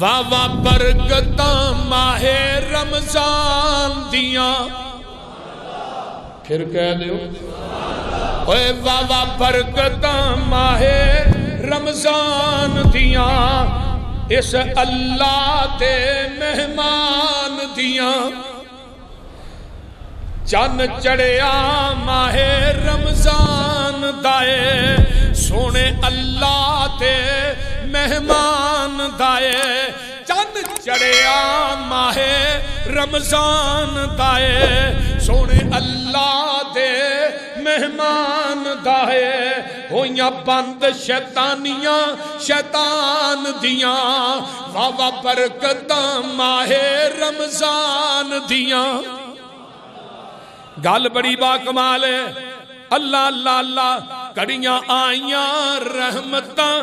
واہ واہ برکتاں ماہ رمضان دیاں، پھر کہہ دیو اے واہ واہ برکتاں ماہ رمضان دیاں، اس اللہ دے مہمان دیاں، چن چڑھیا ماہ رمضان دائے، سونے اللہ دے مہمان دائے، چن چڑھیا ماہ رمضان دائے، سونے اللہ دے مہمان دائے، ہویاں بند شیطانیاں شیطان دیاں، واہ واہ برکتاں ماہ رمضان دیاں۔ گل بڑی با کمال ہے، اللہ اللہ اللہ، کڑیاں آئیاں رحمتاں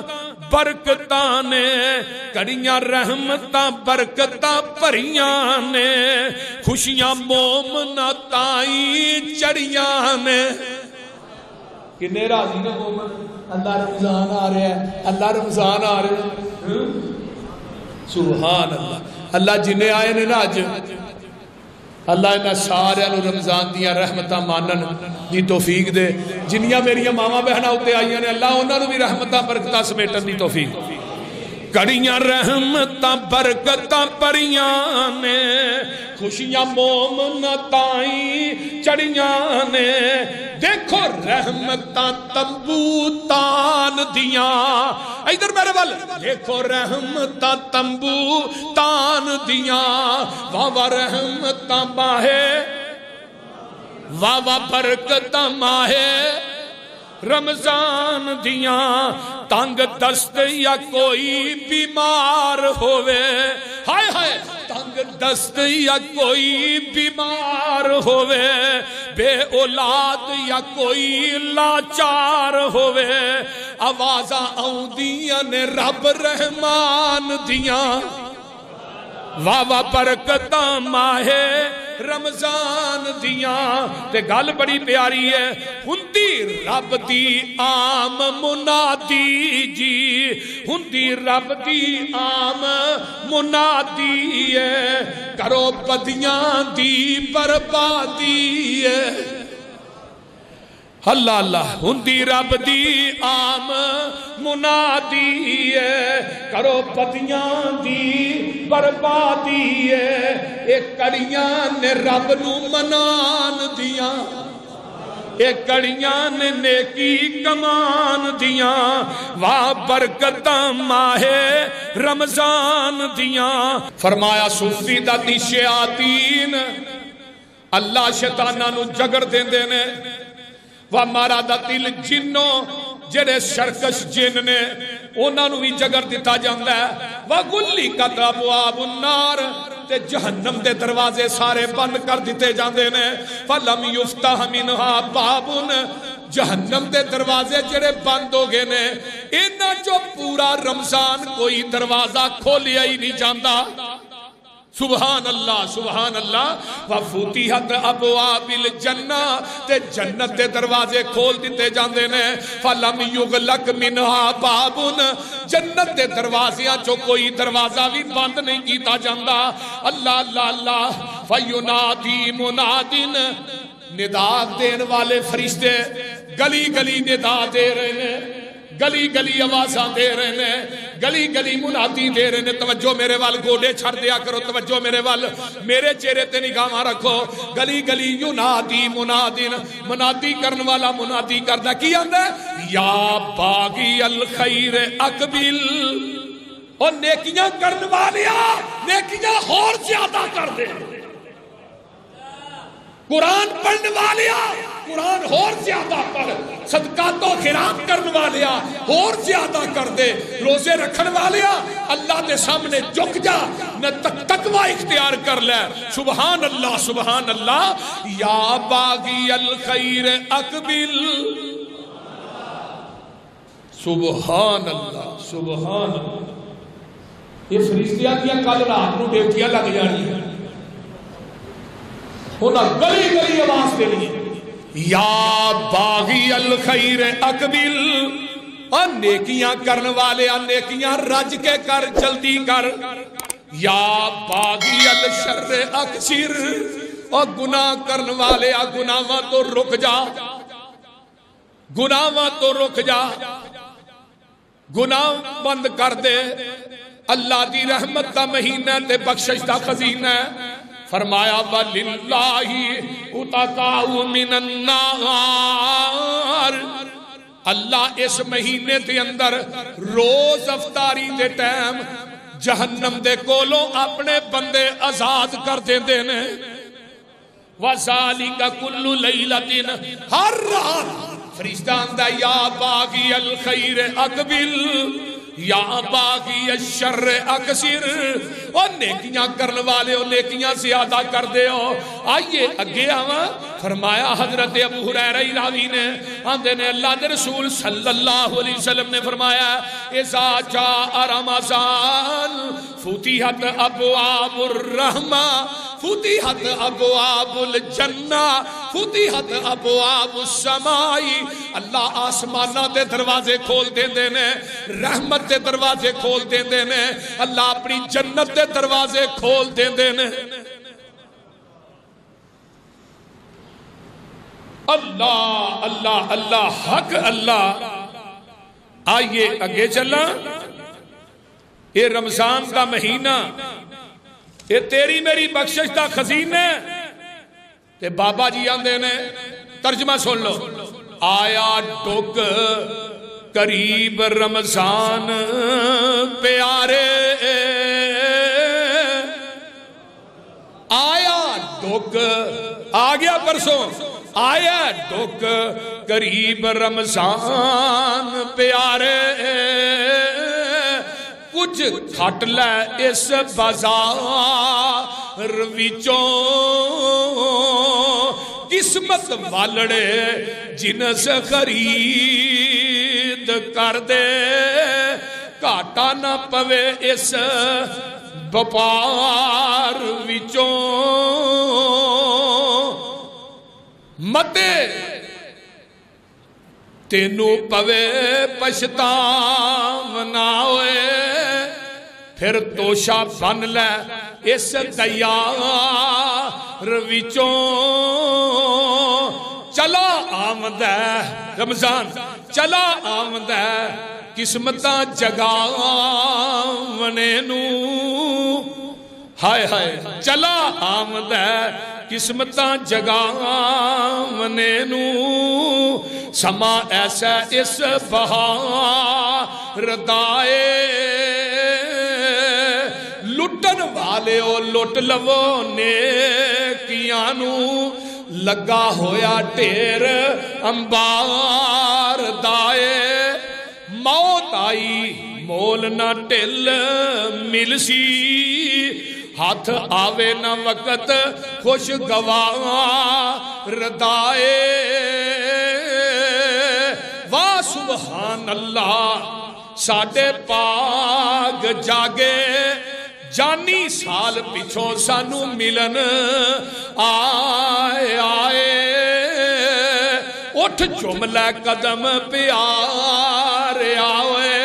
برکتاں نے، کڑیاں رحمتاں برکتاں پریاں نے، خوشیاں مومنہ تائیں چڑیاں نے۔ کنے راضی نے مومن؟ اللہ رمضان آ رہا ہے، اللہ رمضان آ رہا ہے، سبحان اللہ۔ اللہ جنہیں آئے نے نا آج، اللہ انہاں سارے رمضان دیا رحمتاں مانن دی توفیق دے، جنیاں میریاں ماما بہنہ ہوتے آئیاں نے، اللہ انہاں نو بھی رحمتاں برکتاں سمیٹن دی توفیق۔ کڑیاں رحمتاں برکتاں پریاں نے، خوشیاں مومنہ تائیں چڑیاں نے، دیکھو رحمتاں تمبو تان دیاں، ادھر میرے بل دیکھو رحمتاں تمبو تان دیاں، واہ واہ رحمتاں ماہے، واہ واہ برکتاں ماہے رمضان دیاں، تنگ دست یا کوئی بیمار ہوئے، ہائے ہائے تنگ دست یا کوئی بیمار ہوئے، بے اولاد یا کوئی لاچار ہوئے، آوازاں آؤں دیاں نے رب رحمان دیاں، واہ واہ برکتاں ماہے رمضان دیاں۔ تے گل بڑی پیاری ہے، ہندی رب دی عام منادی جی، ہندی رب دی عام منادی ہے، کرو بدیاں دی بربادی ہے، اللہ اللہ، ہندی رب دی عام منادی ہے، کرو بدیاں دی بربادی ہے، ایک کڑیاں نے رب نو منان دیاں، ایک کڑیاں نے نیکی کمان دیاں، واہ برکتاں ماہ رمضان دیاں۔ فرمایا صوفی دا دی شیاطین، اللہ شیطانہ نو جگر دیں دینے، وَمَارَدَ دل جنوں جڑے شرکش جن نے انہاں نو بھی جگر دیتا جاندہ ہے، وَغُلِّقَتْ أَبْوَابُ النَّارِ، تے جہنم دے دروازے سارے بند کر دیتے جاندے نے، فَلَمْ يُفْتَحْ مِنْهَا بَابٌ، جہنم دے دروازے جڑے بند ہو گئے نے، انہاں جو پورا رمضان کوئی دروازہ کھولیا ہی نہیں جاندہ، سبحان اللہ سبحان اللہ۔ وَفُتِحَتْ أَبْوَابِ الْجَنَّةِ، تے جنت دے دروازے کھول دیتے جاندے نے، فَلَمْ يُغْلَقْ مِنْهَا بَابٌ، جنت دے دروازیاں چو کوئی دروازہ بھی بند نہیں کیتا جاندہ، اللہ اللہ اللہ۔ فَيُنَادِي مُنَادٍ، ندا دین والے فرشتے گلی گلی ندا دے رہے ہیں، گلی گلی آوازاں دے رہے ہیں، گلی گلی منادی دے رہے ہیں، توجہ میرے وال گوڑے چھڑ دیا کرو، توجہ میرے وال، میرے چہرے تے نگاہ رکھو، گلی گلی ینادی منادن، منادی کرن والا منادی کردہ کی آندہ ہے، یا باغی الخیر اقبل، اور نیکیاں کرن والیا نیکیاں اور زیادہ کر دے، قرآن پڑھنے والیا قرآن اور زیادہ پڑھ، صدقات و خیرات کرنے والیا اور زیادہ کر دے، روزے رکھن والیا اللہ دے سامنے جھک جا، نہ تقوی اختیار کر لے، سبحان اللہ سبحان اللہ۔ یا باغی الخیر اقبل، سبحان اللہ سبحان اللہ۔ یہ فرشتیاں کیا کل رات نو ڈیوٹیاں لگ جانی ہیں، ہونا گلی گلی آواز دے لی، یا باغی الخیر اقبل، اور نیکیاں کرن والے نیکیاں رج کے کر جلدی کر یا باغی الشر اکثر اور گناہ کرن والے گناہاں تو رک جا گناہاں تو رک جا گناہ بند کر دے اللہ دی رحمت دا مہینہ تے بخشش دا خزینہ ہے فرمایا وَلِلَّهِ اُتَقَاءُ مِنَ النَّارِ اللہ اس مہینے دے اندر روز افطاری دے ٹائم جہنم دے کولوں اپنے بندے آزاد کر دے دینے وَذَلِكَ كُلُّ لَيْلَةٍ ہر رات فرشتان دا یا باغی الخیر اقبل یا باغی الشر اکثر اور نیکیاں کرن والے ہو نیکیاں زیادہ کر دے ہو آئیے اگے آواں فرمایا حضرت ابو ہریرہ راوی نے آندے نے اللہ دے رسول صلی اللہ علیہ وسلم نے فرمایا اذا جاء رمضان فتحت ابواب الرحمہ فتحت ابواب الجنہ فتحت ابواب السمائی اللہ آسمانہ دے دروازے کھول دیں دینے رحمت دے دروازے کھول دیں دینے اللہ اپنی جنت دے دروازے کھول دیں دینے اللہ اللہ اللہ حق اللہ آئیے اگے چلا یہ رمضان کا مہینہ یہ تیری میری بخشش دا خزینہ تے بابا جی آندے نے ترجمہ سن لو آیا ڈوک قریب رمضان پیارے آیا ڈوک آ گیا پرسوں آیا ڈوک قریب رمضان پیارے کچھ کھٹ لے اس بازار وچوں قسمت والڑے جنس خرید کر دے کاٹا نہ پوے اس بپار وچوں متے تینو پوے پشتاونا ہوئے پھر توشہ بن لے اس دیار وچوں چلا آمد ہے رمضان چلا آمد ہے قسمتاں جگاونے نو ہائے ہائے چلا آمد ہے قسمتاں جگاونے نو سما ایسا اس بہار دائے لٹن والے او لٹ لو نیکیانو لگا ہویا ٹیر امبار دائے موت آئی مول نہ ٹل مل سی ہاتھ آوے نہ وقت خوش گوار دائے واہ سبحان اللہ ساڑھے پاگ جاگے جانی سال پچھوں سانو ملن آئے آئے اٹھ جملہ قدم پیارے آئے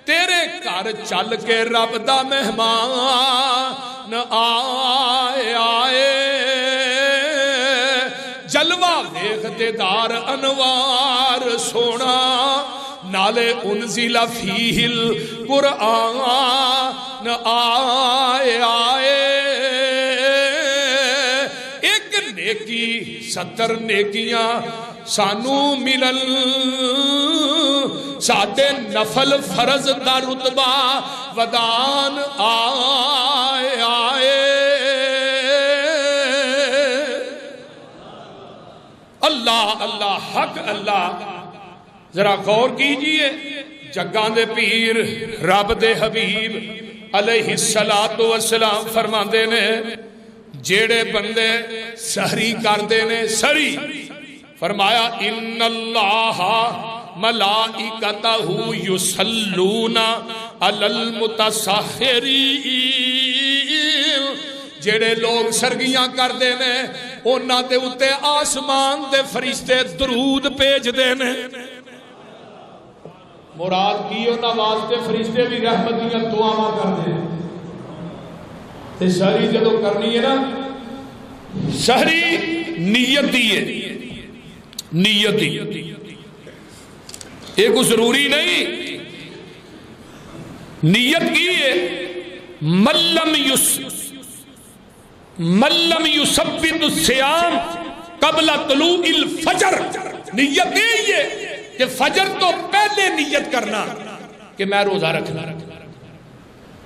تیرے گھر چل کے رب دا مہمان آئے آئے جلوہ ویخ دیدار انوار سونا نالے انزل فیہ القرآن آئے آئے ایک نیکی 70 نیکیاں سانو ملن ساڑھے نفل فرض دا رتبہ ودان آئے آئے اللہ اللہ حق اللہ ذرا غور کیجئے جگان دے پیر رب دے حبیب علیہ السلام فرماندے نے جیڑے بندے سحری کر دینے سری فرمایا ان اللہ ملائکتہ یصلون علی المتسحرین جیڑے لوگ سرگیاں کر دینے انہاں دے اتے آسمان دے فرشتے درود پیج دینے مراد کی انہاں واسطے فرشتے بھی رحمت دیاں دعاواں کردے تے سحری جدوں کرنی ہے نا سحری نیت دی ہے نیت دی ایک ضروری نہیں نیت کی ہے ملم یثبت الصیام قبل طلوع الفجر نیت یہ ہے کہ فجر تو پہلے نیت کرنا کہ میں روزہ رکھنا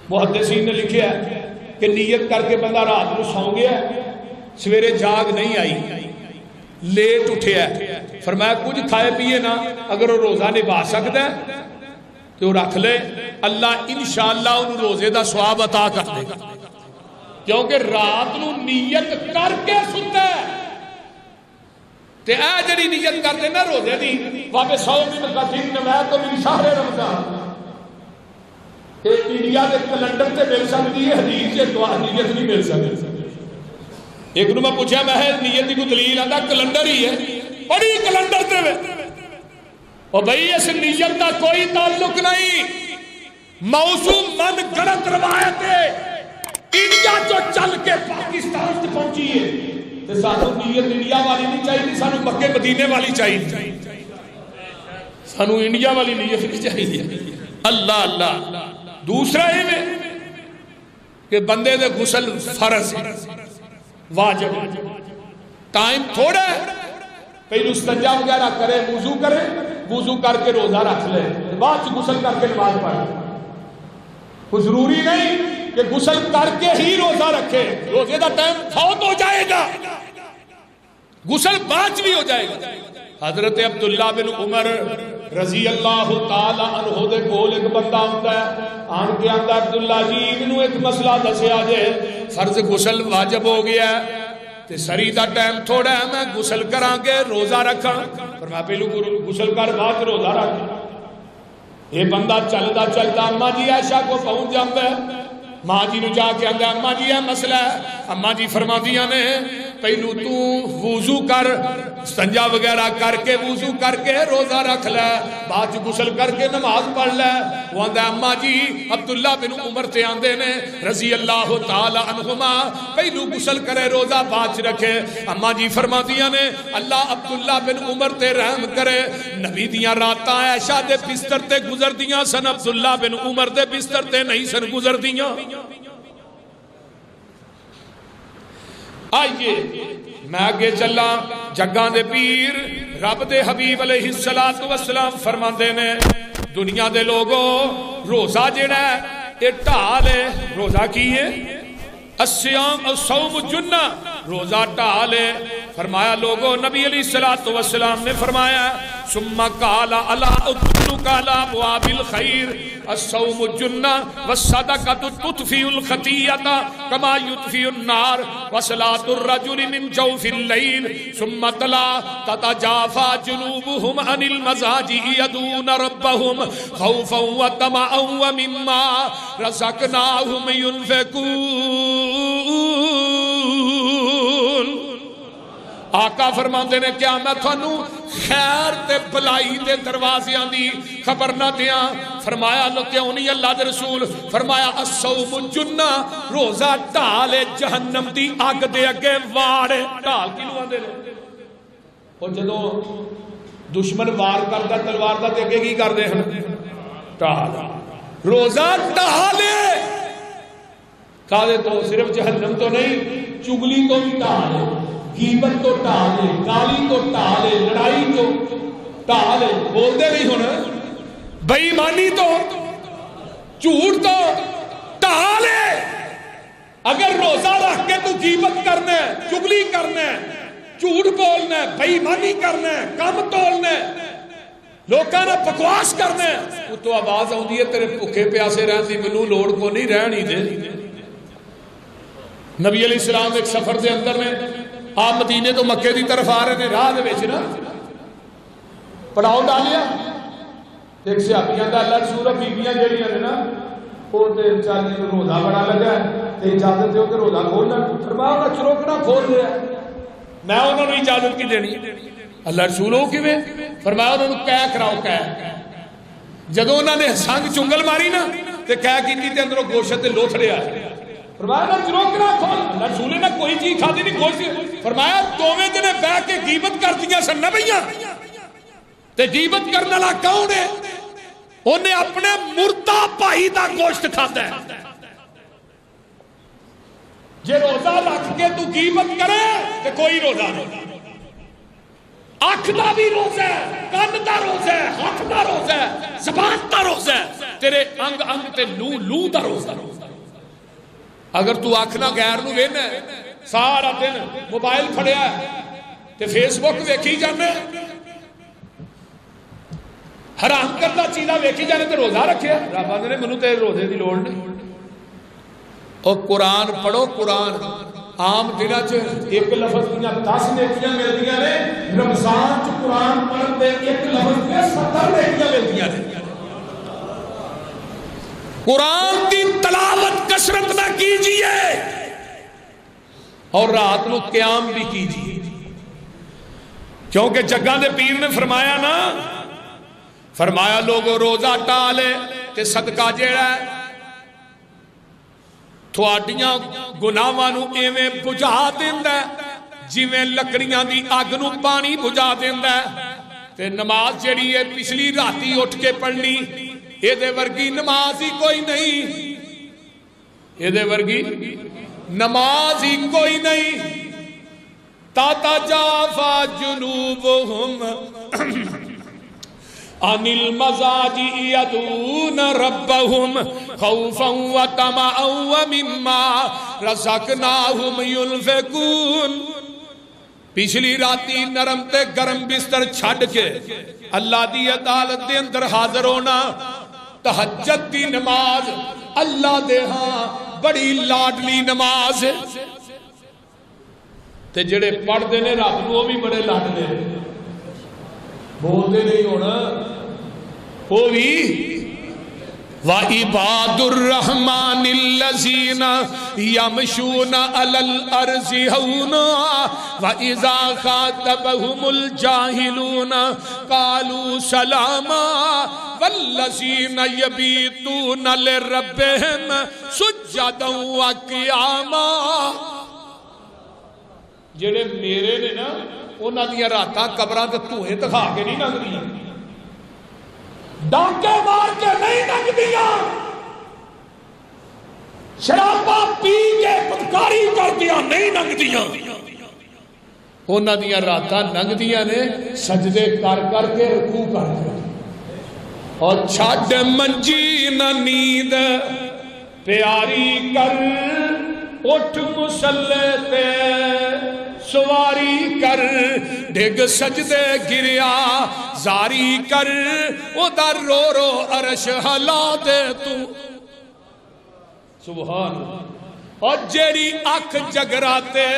محدثین نے لکھا ہے کہ نیت کر کے بندہ رات کو سو گیا سویرے جاگ نہیں آئی لیٹ اٹھیا فرمایا کچھ کھائے پیے نا اگر وہ روزہ نبھا سکتا ہے تو رکھ لے اللہ انشاءاللہ انہوں روزے دا ثواب عطا کر دے گا کیونکہ رات نو نیت کر کے سنتا ہے تے اے جڑی نیت کر دے نا روزے دی وابے سو من قدیم نویت تو من شہر رمضان ایک انڈیا دے کلنڈر تے مل سکتی ہے حدیث سے دعا نیت نہیں مل سکتی ایک نو میں پوچھا میں نیت کی دلیل آتا کلنڈر ہی ہے پڑھی کلنڈر تے اور بھئی اس نیت کا کوئی تعلق نہیں موضوع من گڑت روایت ہے انڈیا جو چل کے پاکستان سے پہنچی ہے تو سانو نیت انڈیا والی نہیں چاہیے سانو مکے مدینے والی چاہیے سانو انڈیا والی نیت نہیں چاہیے اللہ اللہ دوسرا یہ ہے کہ بندے دے غسل فرض ہے واجب ٹائم تھوڑا ہے پہلو استنجا وغیرہ کرے وضو کرے وضو کر کے روزہ رکھ لے بعد غسل کر کے نماز پڑھے کوئی ضروری نہیں کہ غسل کر کے ہی روزہ رکھے روزے دا ٹائم فوت ہو جائے گا غسل بعد بھی ہو جائے گا حضرت عبداللہ بن عمر رضی اللہ تعالی عنہ دے کول ایک بندہ ہوتا ہے آن کے آندا عبداللہ جی انہوں ایک مسئلہ دسیا جے فرض غسل واجب ہو گیا ہے تے سری دا ٹائم تھوڑا ہے میں غسل کراں گے روزہ رکھاں فرمایا پہلو غسل کر بعد روزہ رکھ یہ بندہ چلدا چلدا اماں جی عائشہ کو پہنچ جاندا ہے ماں جی نو جا کے آندا اماں جی یہ مسئلہ ہے اماں جی فرماندیاں نے پہلو تو وضو کر استنجا وغیرہ کر کے وضو کر کے روزہ رکھ لے بعد غسل کر کے نماز پڑھ لے وہ آندا اماں جی عبداللہ بن عمر تے آندے نے رضی اللہ تعالی عنہما پہلو غسل کرے روزہ بعد رکھے اماں جی فرماندیاں نے اللہ عبداللہ بن عمر تے رحم کرے نبی دیاں راتاں عائشہ دے بستر تے گزردیاں سن عبداللہ بن عمر دے بستر تے نہیں سن گزردیاں آئیے میں آگے چلا جگاں دے پیر رب دے حبیب علیہ السلام فرماندے نے دنیا دے لوگوں روزہ جڑا ہے یہ ٹال ہے روزہ کی ہے الصیام الصوم جنہ روزہ ٹال ہے فرمایا لوگوں نبی علیہ السلام نے فرمایا ثم قال الا ادلک علی ابواب الخیر الصوم جنہ والصدقۃ تطفئ الخطیۃ کما یطفئ النار وصلاۃ الرجل من جوف الليل ثم تلا تتجافى جنوبهم عن المضاجع يدعون ربهم خوفا وطمعا ومما رزقناهم ينفقون آقا فرماندے نے کیا میں تھانو خیر تے بلائی دے دروازیاں دی خبر نہ دیاں فرمایا لو کیوں نہیں اللہ دے رسول فرمایا الصوم جنہ روزہ ڈال جہنم دی اگ دے اگے واڑ ڈال کینوں آندے نے اور جدوں دشمن وار کردا تلوار دا تے اگے کی کردے ہن ڈال روزہ ڈال کالے تو صرف جہنم تو نہیں چگلی تو بھی ڈال غیبت تو ٹالے گالی تو ٹالے لڑائی تو ٹالے بولتے نہیں ہونا بے ایمانی تو جھوٹ تو ٹالے اگر روزہ رکھ کے تو غیبت کرنا ہے چگلی کرنا ہے جھوٹ بولنا ہے بے ایمانی کرنا ہے کم تولنا ہے لوکاں نہ بکواس کرنا ہے وہ تو آواز آتی ہے تیرے بھوکے پیاسے رہن دی مینوں لوڑ کو نہیں رہن ہی دے نبی علیہ السلام ایک سفر دے اندر نے آپ مدینے تو مکے دی طرف آ رہے ہیں راہ دے وچ نا پڑاؤ ڈالیا ایک صحابیاں دا اللہ رسول بیبیاں جڑیاں نے نا او تے چالی روزہ بڑا لگا ہے تے اجازت دیو کہ روزہ کھولنا فرمایا انہاں چروکنا کھول لیا میں انہاں نوں اجازت کی دینی اللہ رسول او کیویں فرمایا انہاں نوں کہہ کراؤ کہہ جدو انہوں نے سنگ چنگل ماری نا تے کہہ کی تے اندروں گوشت تے لوتھڑیا فرمایا نہ چروکنا کھول اللہ رسول نے کوئی چیز کھا دی نہیں گوشت فرمایا دوویں جنے بیٹھ کے غیبت کردیاں سن نہ بھیاں تے غیبت کرنے والا کون ہے انہیں اپنے مردہ بھائی دا گوشت کھاتا ہے جے روزہ رکھ کے تو غیبت کرے تے کوئی روزہ نہیں آنکھ دا بھی روزہ ہے کان دا روزہ ہے ہاتھ دا روزہ ہے زبان دا روزہ ہے تیرے انگ انگ تے لو دا روزہ اگر تو آنکھنا غیر نو وینا سارا دن موبائل پھڑیا ہے تے فیس بک ویکھی جانے حرام کردہ چیزاں ویکھی جانے تے روزہ رکھیا رب آندے نے منوں تے روزے دی لوڑ نہیں اور قرآن پڑھو قرآن عام دنوں چ ایک لفظ دیاں 10 نیکیاں ملدیاں نے رمضان چ قرآن پڑھن دے ایک لفظ دے 70 نیکیاں ملدیاں نے قرآن کی تلاوت کثرت نہ کیجئے اور رات کو قیام بھی کیجئے کیونکہ جگہ دے پیر نے فرمایا نا فرمایا لوگوں روزہ ٹالے تے صدقہ جیڑا ہے تھوڑیاں گناہاں نو ایویں بجھا دیندا ہے جویں لکڑیاں دی اگ نو پانی بجھا دیندا ہے تے نماز جڑی ہے پچھلی راتی اٹھ کے پڑھنی اے دے ورگی نماز ہی کوئی نہیں اے دے ورگی نماز ہی کوئی نہیں تتجافا جنوبہم عن المزاج يدعون ربهم خوفا وطمعا ومما رزقناهم ينفقون پچھلی راتی نرم تے گرم بستر چھڑ کے اللہ دی عدالت دے اندر حاضر ہونا تہجد دی نماز اللہ دے ہاں بڑی لاڈلی نماز تے جڑے پڑھ دے نے رب نو بھی بڑے لاڈلے بول دے نہیں ہونا وہ بھی وَعِبَادُ الرَّحْمَنِ الَّذِينَ يَمْشُونَ عَلَى الْأَرْضِ هَوْنًا وَإِذَا خَاطَبَهُمُ الْجَاهِلُونَ قَالُوا سَلَامًا وَالَّذِينَ يَبِيتُونَ لِرَبِّهِمْ سُجَّدًا وَقِيَامًا جڑے میرے نے نا انہاں دیاں راتاں قبراں تے دھوئیں دکھا کے نہیں لنگدیاں ڈانکے مار کے نہیں لنگدیاں شرابہ پی کے بدکاری کردیاں نہیں لنگدیاں انہاں دیاں راتاں لنگدیاں نے سجدے کر کر کے رکوع کر کے اور چھڈ منجی نہ نیند پیاری کر اٹھ مصلے تے سواری کر ڈگ سجدے گریا زاری کر ادھر رو رو عرش ہلا دے تو سبحان اور جیڑی اکھ جگراتے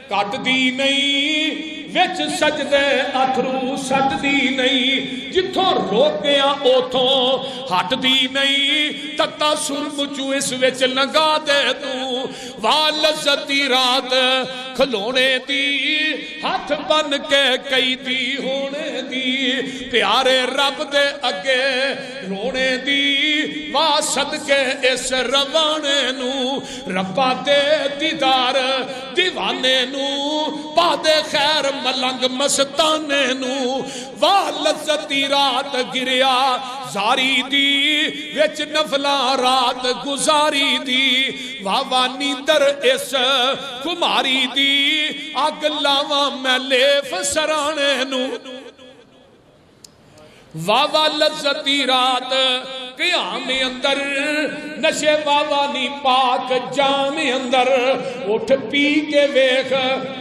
کٹ دی نہیں وچ سجدے اتھرو سج دی نہیں جتھوں روکیاں اوتھوں ہٹ دی نہیں تتا سرمچو اس وچ لگا دے تو واہ لذتی رات کھلونے دی ہاتھ بن کے کئی دی ہونے دی پیارے رب دے اگے رونے دی واہ صدقے اس روانے نو ربا دے دیدار دیوانے نو پا دے خیر ملنگ مستانے نو واہ لذتی رات گریا زاری دی وچ نفلا رات گزاری دی واہ واہ نیندر اس کماری دی اگ لاواں میں لیف سرانے نو واہ واہ لذتی رات قیام اندر نشے واوانی پاک جام اندر اٹھ پی کے ویخ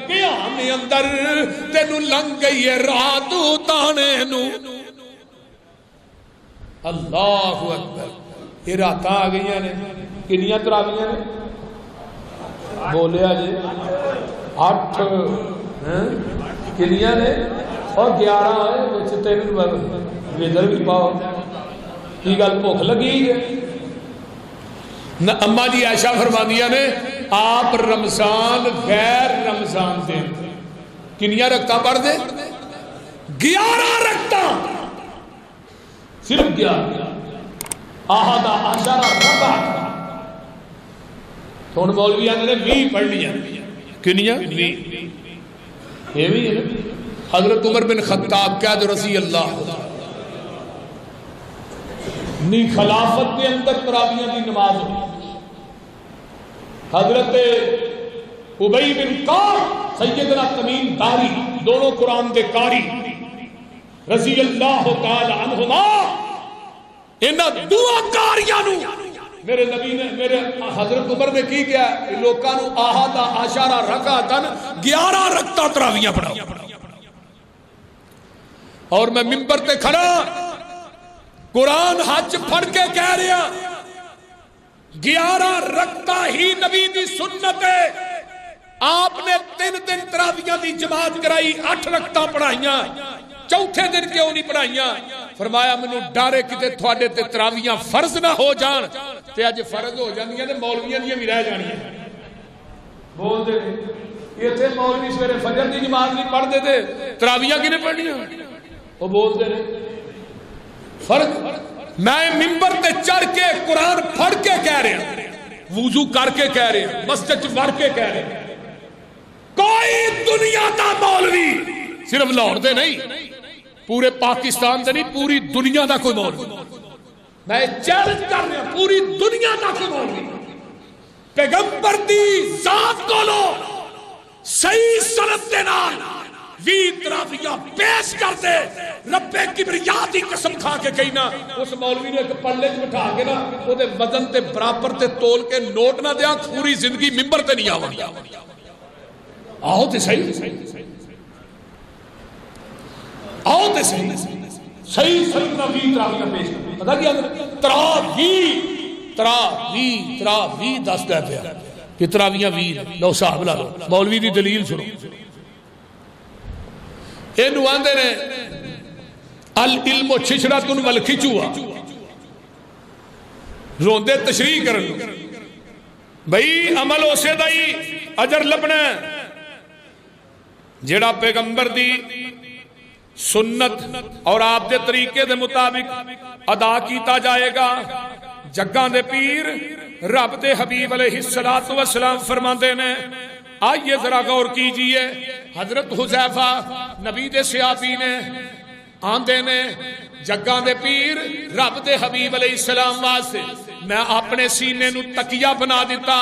قیام اندر تینو لنگ گئی رات تانے نو اللہ اکبر یہ راتاں آ گئی نے کنیاں تراویاں نے بولیا جی 8 کنیاں نے اور 11 3 ویدر بھی پاؤ کی گل بھوک لگی ہے نہ اما جی عائشہ فرماندیاں نے آپ رمضان غیر رمضان دے کنیاں رکھتا پڑھ دے 11 رکھتا صرف 11 احد عشر رکعت. ہن مولوی نے 20 پڑھ لیا. کنیاں 20. یہ بھی ہے نا. حضرت عمر بن خطاب قائد رضی اللہ نی خلافت کے اندر تراویح کی نماز ہوئی. حضرت ابی بن کعب سیدنا تمیم داری دونوں قرآن دے قاری رضی اللہ تعالی عنہما انہاں دعا کاریاں نو میرے نبی نے میرے حضرت عمر نے کی کیا لوکاں نو احد عشر رکعتن 11 رکعت تراویح پڑھاؤ. اور میں منبر تے کھڑا قرآن ہاتھ پھڑ کے کہہ رہا 11 رکعتاں ہی نبی دی سنت ہے. آپ نے 3 دن تراویح دی جماعت کرائی 8 رکعتاں پڑھائیاں. چوتھے دن کیوں نہیں پڑھائیاں؟ فرمایا مینوں ڈر ہے کتے تھوڑے تے تراویح فرض نہ ہو جان تے اج فرض ہو جاندیاں تے مولویاں دی بھی رہ جانیاں. بول دے ایتھے مولوی سویرے فجر دی نماز نہیں پڑھدے تے تراویح کنے پڑھنیاں؟ وہ بول دے فرق. میں منبر تے چڑھ کے قرآن پڑھ کے کہہ رہا وضو کر کے کہہ رہا مسجد وڑ کے کہہ رہا کوئی دنیا دا مولوی صرف لاہور دے نہیں پورے پاکستان دے نہیں پوری دنیا دا کوئی مولوی میں چیلنج کر رہا پوری دنیا دا کوئی مولوی پیغمبر دی ذات کو لو صحیح سند دے نال 20 تراویح پیش کر دے رب کبریا دی قسم کھا کے کہنا اس مولوی نے ایک پلے چ بٹھا کے نا او دے وزن تے برابر تے تول کے نوٹ نہ دیا پوری زندگی منبر تے نہیں آویں. آؤ تے صحیح آؤ تے صحیح صحیح تراویح پیش کر. پتہ کیا تراویح دس دے پیا کہ تراویح 20 لو صاحب لا لو مولوی دی دلیل سنو. اینو آندے نے العلم چھچڑا تن ول کھچوا روندے تشریح کرن بھئی عمل اسے دا ہی اجر لبنا جیڑا پیغمبر دی سنت اور آپ دے طریقے دے مطابق ادا کیتا جائے گا. جگاں دے پیر رب دے حبیب علیہ السلام فرماندے نے آئیے ذرا غور کیجئے حضرت حذیفہ نبی دے صحابی نے آندے نے جگاں دے پیر رب دے حبیب علیہ السلام واسطے میں اپنے سینے نو تکیہ بنا دیتا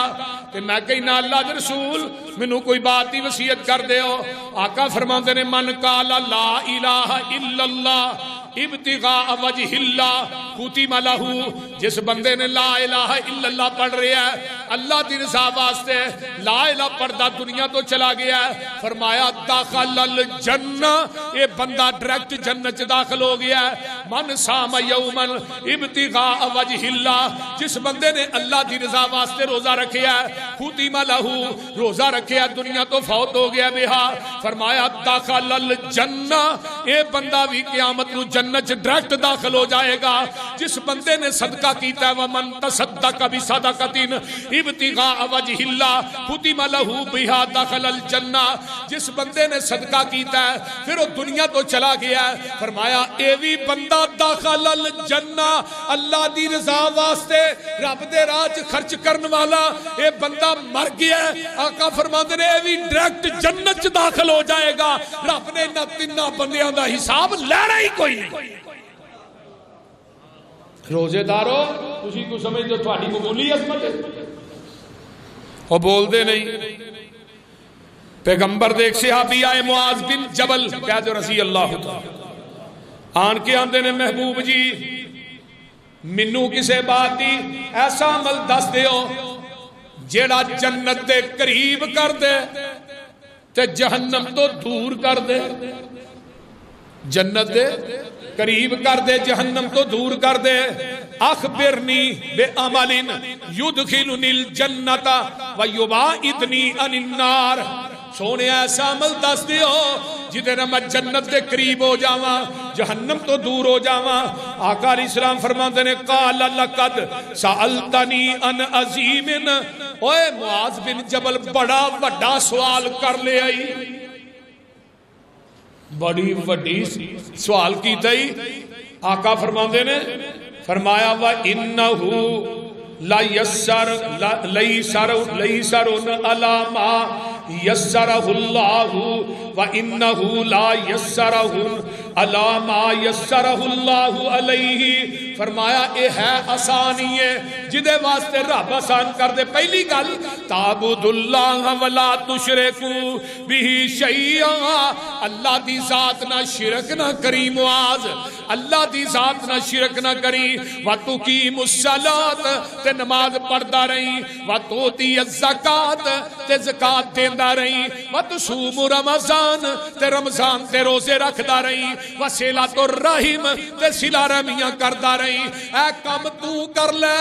تے میں کہنا اللہ دے رسول منو کوئی بات دی وصیت کر دے ہو. آقا فرماندے نے من قال لا الہ الا اللہ ابتغاء وجہ اللہ ختم لہ جس بندے نے لا الہ الا اللہ پڑھ رہا ہے اللہ دی رضا واسطے لا الہ پڑھدا دنیا تو چلا گیا ہے فرمایا داخل الجنہ یہ بندہ ڈائریکٹ جنت داخل ہو گیا ہے. من صام یوما ابتغاء وجہ اللہ جس بندے نے اللہ دی رضا واسطے روزہ رکھیا ہے ختم لہ روزہ رکھیا دنیا تو فوت ہو گیا بہا فرمایا داخل الجنہ یہ بندہ بھی قیامت نو جنت ڈائریکٹ داخل ہو جائے گا. جس بندے نے صدقہ کیتا ہے ومن تصدق بصدقۃ ابتغاء وجہ اللہ ختم لہ بہا دخل الجنہ جس بندے نے صدقہ کیتا ہے پھر وہ دنیا تو چلا گیا ہے فرمایا اے وی بندہ داخل الجنہ اللہ دی رضا واسطے رب دے راہ وچ خرچ کرن والا اے بندہ مر گیا ہے. آقا فرماندے نے اے وی ڈائریکٹ جنت چ داخل ہو جائے گا. رب نے انہاں تیناں بندیاں دا حساب لینا ہی کوئی نہیں. روزے دارو تسی کو سمجھ دو تھوڑی معمولی عظمت ہے وہ بول دے نہیں. پیغمبر دیکھ صحابی آئے معاذ بن جبل قائد رضی اللہ تعالی آن کے آندے نے محبوب جی منو کسے بات دی ایسا عمل دس دیو جیڑا جنت دے قریب کر دے تے جہنم تو دور کر دے. جنت دے قریب کر دے جہنم تو دور کر دے. اخبرنی بے عمل یدخلنی الجنت ویباعدنی عن النار سونے ایسا عمل دس دیو جدے نہ میں جنت دے قریب ہو جاواں جہنم تو دور ہو جاواں. آقا علیہ السلام فرماندے نے قال لقد سألتنی عن عظیم اوے معاذ بن جبل بڑا وڈا سوال کر لے آئی بڑی وڈی سوال کی تئی. آقا فرماندے نے فرمایا وَإِنَّهُ لَيْسَرٌ عَلَى مَا يَسَّرَهُ اللَّهُ وَإِنَّهُ لَا يَسَّرَهُ عَلَى مَا يَسَّرَهُ اللَّهُ عَلَيْهِ فرمایا اے ہے آسانی ہے جدے واسطے رب آسان کر دے پہلی گل تعبد اللہ ولا تشرکو بہ شیئا اللہ دی ذات نہ شرک نہ کری معاذ اللہ دی ذات نہ شرک نہ کری وَتُقِيمُ الصَّلَاةَ تے نماز پڑھدا رہی وَتُؤْتِي الزَّكَاةَ تے زکات دیندا رہی وَتُصُومُ رمضان تے رمضان تے روزے رکھدا رہی وَصِلَةُ الرَّحِمِ تے صلہ رحمیاں کردا رہی اے کم تو کر لے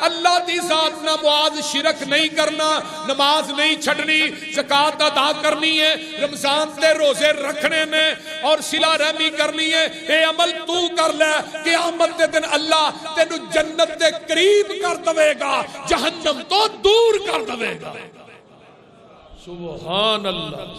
اللہ دی ذات نہ معاذ شرک نہیں کرنا نماز نہیں چھڑنی زکات ادا کرنی ہے رمضان تے روزے رکھنے نے اور صلہ رحمی کرنی ہے اے عمل تو کر لے قیامت دے دن اللہ تینو جنت دے قریب کر دے گا جہنم تو دور کر دے گا سبحان اللہ